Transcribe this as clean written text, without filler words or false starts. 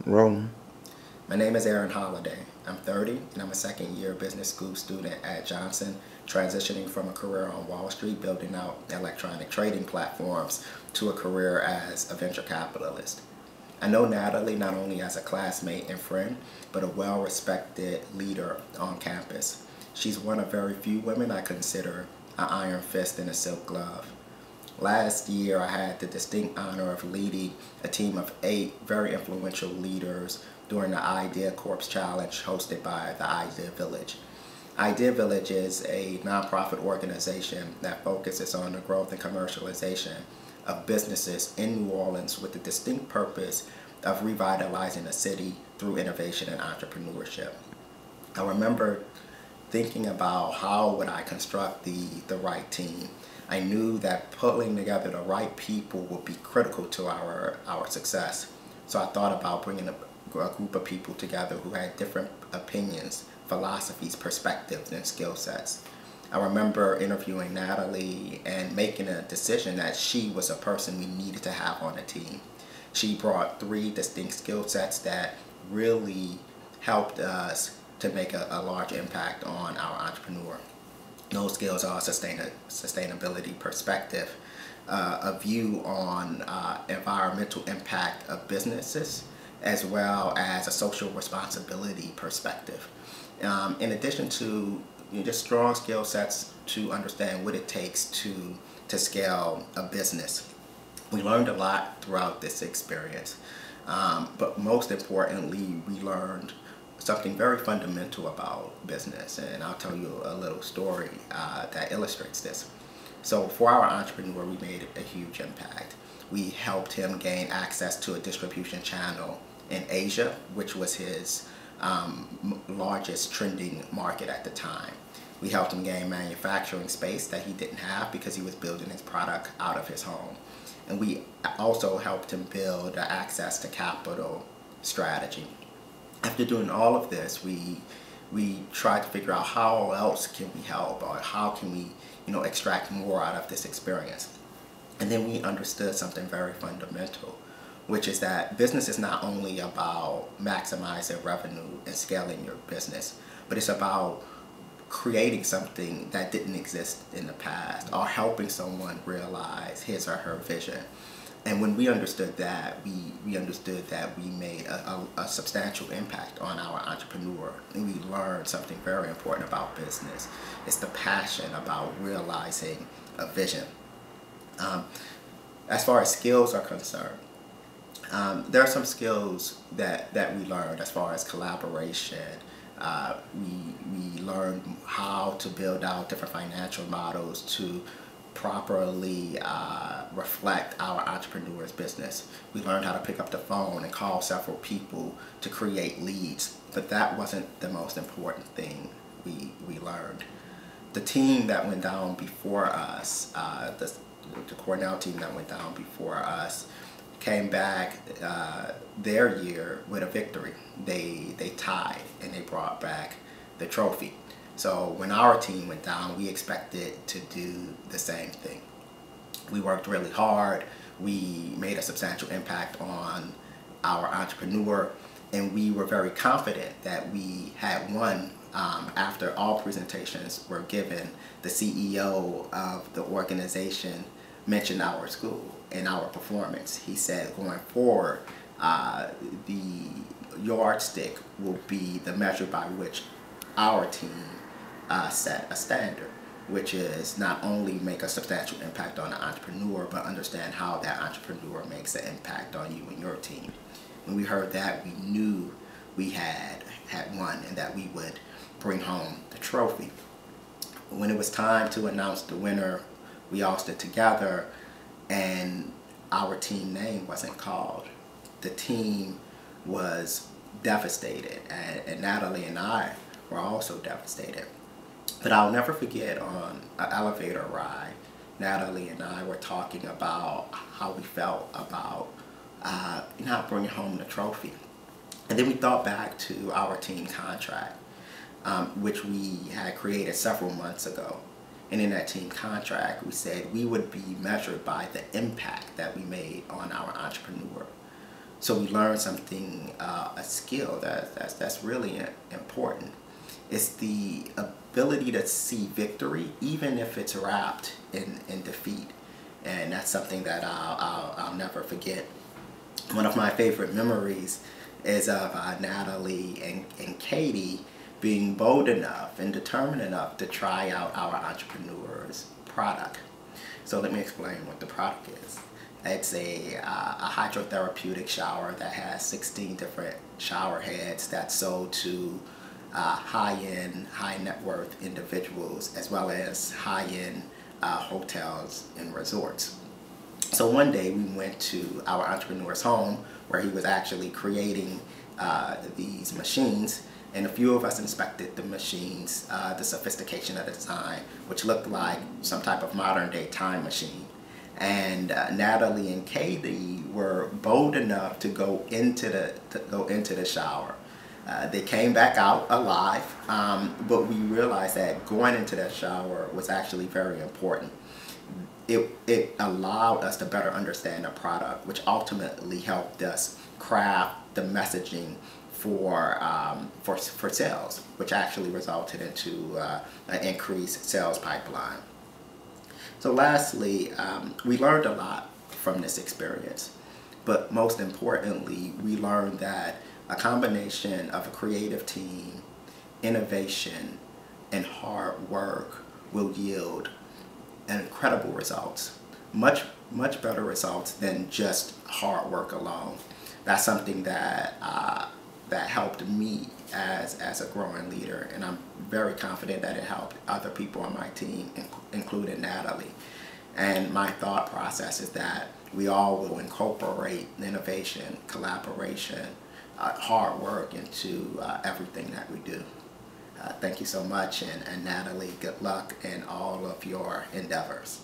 Rolling. My name is Aaron Holiday. I'm 30 and I'm a second year business school student at Johnson, transitioning from a career on Wall Street building out electronic trading platforms to a career as a venture capitalist. I know Natalie not only as a classmate and friend, but a well-respected leader on campus. She's one of very few women I consider an iron fist and a silk glove. Last year, I had the distinct honor of leading a team of 8 very influential leaders during the Idea Corps Challenge hosted by the Idea Village. Idea Village is a nonprofit organization that focuses on the growth and commercialization of businesses in New Orleans with the distinct purpose of revitalizing the city through innovation and entrepreneurship. I remember thinking about how would I construct the right team. I knew that pulling together the right people would be critical to our success. So I thought about bringing a group of people together who had different opinions, philosophies, perspectives, and skill sets. I remember interviewing Natalie and making a decision that she was a person we needed to have on the team. She brought 3 distinct skill sets that really helped us to make a large impact on our entrepreneur. Those skills are sustainability perspective, a view on environmental impact of businesses, as well as a social responsibility perspective. In addition to just strong skill sets to understand what it takes to scale a business. We learned a lot throughout this experience, but most importantly, we learned something very fundamental about business, and I'll tell you a little story that illustrates this. So for our entrepreneur, we made a huge impact. We helped him gain access to a distribution channel in Asia, which was his largest trending market at the time. We helped him gain manufacturing space that he didn't have because he was building his product out of his home. And we also helped him build an access to capital strategy. After doing all of this, we tried to figure out how else can we help, or how can we extract more out of this experience. And then we understood something very fundamental, which is that business is not only about maximizing revenue and scaling your business, but it's about creating something that didn't exist in the past, or helping someone realize his or her vision. And when we understood that, we understood that we made a substantial impact on our entrepreneur. And we learned something very important about business. It's the passion about realizing a vision. As far as skills are concerned, there are some skills that we learned as far as collaboration. We learned how to build out different financial models to properly reflect our entrepreneur's business. We learned how to pick up the phone and call several people to create leads, but that wasn't the most important thing we learned. The team that went down before us, the Cornell team that went down before us, came back their year with a victory. They tied and they brought back the trophy. So when our team went down, we expected to do the same thing. We worked really hard. We made a substantial impact on our entrepreneur, and we were very confident that we had won. After all presentations were given, the CEO of the organization mentioned our school and our performance. He said, going forward, the yardstick will be the measure by which our team set a standard, which is not only make a substantial impact on the entrepreneur, but understand how that entrepreneur makes an impact on you and your team. When we heard that, we knew we had won and that we would bring home the trophy. When it was time to announce the winner, we all stood together and our team name wasn't called. The team was devastated, and Natalie and I were also devastated. But I'll never forget, on an elevator ride, Natalie and I were talking about how we felt about not bringing home the trophy. And then we thought back to our team contract, which we had created several months ago. And in that team contract, we said we would be measured by the impact that we made on our entrepreneur. So we learned something, a skill that's really important. It's the ability to see victory, even if it's wrapped in defeat. And that's something that I'll never forget. One of my favorite memories is of Natalie and Katie being bold enough and determined enough to try out our entrepreneur's product. So let me explain what the product is. It's a hydrotherapeutic shower that has 16 different shower heads that's sold to high-end, high-net-worth individuals, as well as high-end hotels and resorts. So one day we went to our entrepreneur's home where he was actually creating these machines, and a few of us inspected the machines, the sophistication of the design, which looked like some type of modern day time machine. And Natalie and Katie were bold enough to go into the shower. They came back out alive, but we realized that going into that shower was actually very important. It allowed us to better understand the product, which ultimately helped us craft the messaging for sales, which actually resulted into an increased sales pipeline. So lastly, we learned a lot from this experience, but most importantly, we learned that a combination of a creative team, innovation, and hard work will yield incredible results, much better results than just hard work alone. That's something that that helped me as a growing leader, and I'm very confident that it helped other people on my team, including Natalie. And my thought process is that we all will incorporate innovation, collaboration, hard work into everything that we do. Thank you so much, and Natalie, good luck in all of your endeavors.